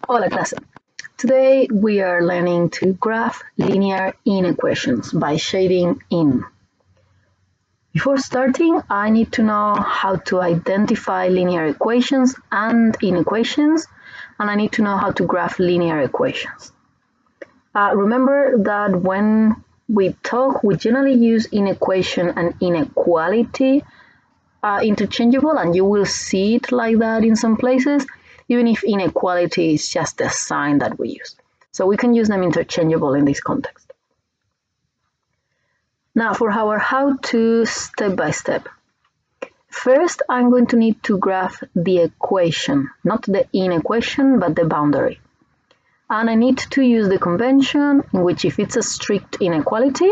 Hola clase. Today we are learning to graph linear inequations by shading in. Before starting, I need to know how to identify linear equations and inequations, and I need to know how to graph linear equations. Remember that when we talk, we generally use inequation and inequality interchangeable, and you will see it like that in some places, even if inequality is just the sign that we use. So we can use them interchangeable in this context. Now for our how-to step by step. First, I'm going to need to graph the equation, not the inequation, but the boundary. And I need to use the convention in which if it's a strict inequality,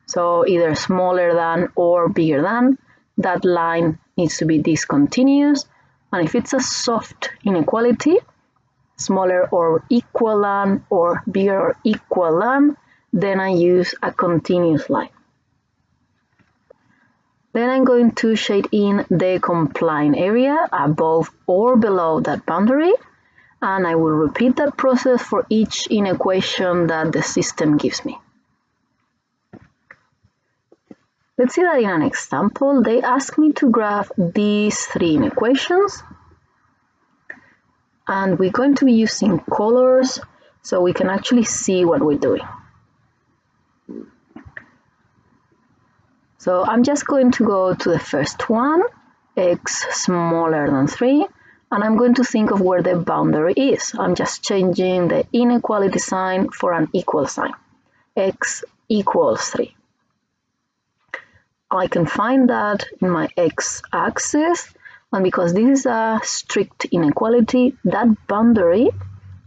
so either smaller than or bigger than, that line needs to be discontinuous. And if it's a soft inequality, smaller or equal than or bigger or equal than, then I use a continuous line. Then I'm going to shade in the complying area above or below that boundary, and I will repeat that process for each inequation that the system gives me. Let's see that in an example, they ask me to graph these three inequations, and we're going to be using colors so we can actually see what we're doing. So I'm just going to go to the first one, x smaller than 3, and I'm going to think of where the boundary is. I'm just changing the inequality sign for an equal sign, x equals 3. I can find that in my x-axis, and because this is a strict inequality, that boundary,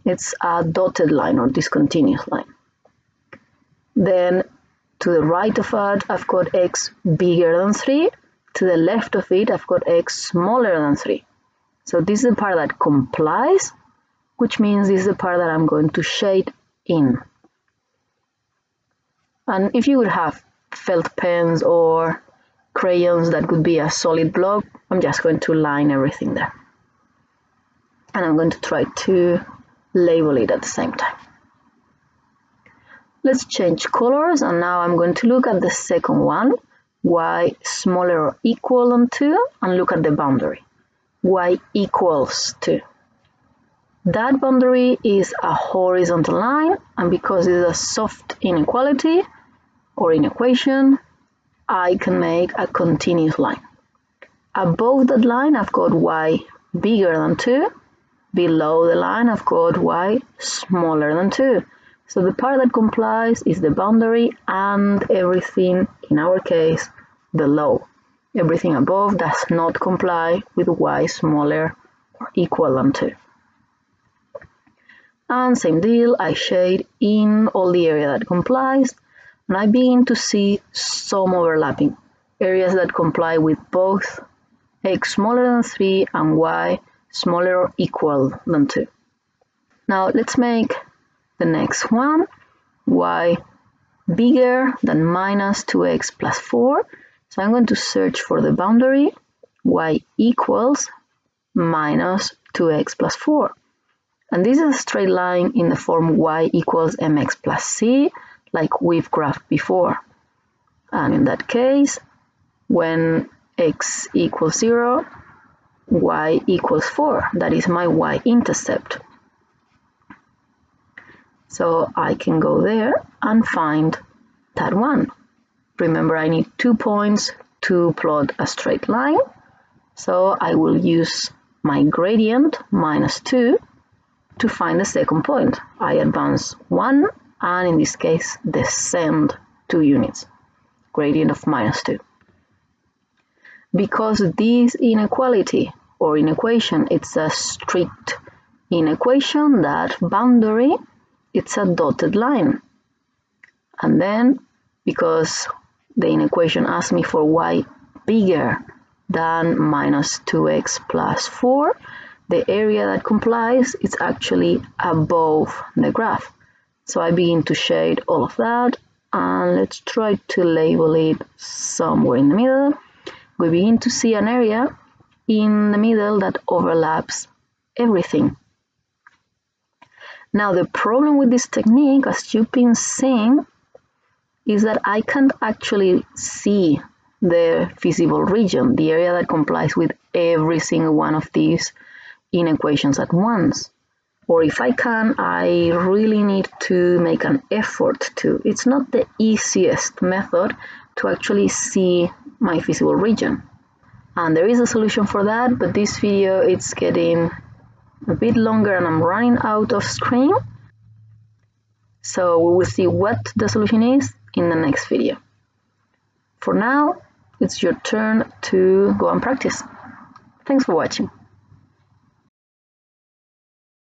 it's a dotted line or discontinuous line. Then to the right of it, I've got x bigger than 3. To the left of it, I've got x smaller than 3. So this is the part that complies, which means this is the part that I'm going to shade in. And if you would have felt pens or crayons that could be a solid block, I'm just going to line everything there. And I'm going to try to label it at the same time. Let's change colors, and now I'm going to look at the second one, y smaller or equal than 2, and look at the boundary, y equals 2. That boundary is a horizontal line, and because it's a soft inequality or inequation, I can make a continuous line. Above that line, I've got y bigger than 2. Below the line, I've got y smaller than 2. So the part that complies is the boundary and everything, in our case, below. Everything above does not comply with y smaller or equal than 2. And same deal, I shade in all the area that complies, and I begin to see some overlapping, areas that comply with both x smaller than 3 and y smaller or equal than 2. Now let's make the next one, y bigger than minus 2x plus 4. So I'm going to search for the boundary, y equals minus 2x plus 4. And this is a straight line in the form y equals mx plus c, like we've graphed before. And in that case, when x equals 0, y equals 4. That is my y-intercept. So I can go there and find that one. Remember, I need 2 points to plot a straight line. So I will use my gradient, minus 2, to find the second point. I advance 1, and in this case, descend 2 units. Gradient of minus 2. Because this inequality or inequation, it's a strict inequation, that boundary, it's a dotted line. And then, because the inequation asks me for y bigger than minus 2x plus 4, the area that complies is actually above the graph. So I begin to shade all of that, and let's try to label it somewhere in the middle. We begin to see an area in the middle that overlaps everything. Now the problem with this technique, as you've been seeing, is that I can't actually see the visible region, the area that complies with every single one of these inequations at once. Or if I can, I really need to make an effort to. It's not the easiest method to actually see my visible region. And there is a solution for that, but this video it's getting a bit longer and I'm running out of screen. So we will see what the solution is in the next video. For now, it's your turn to go and practice. Thanks for watching.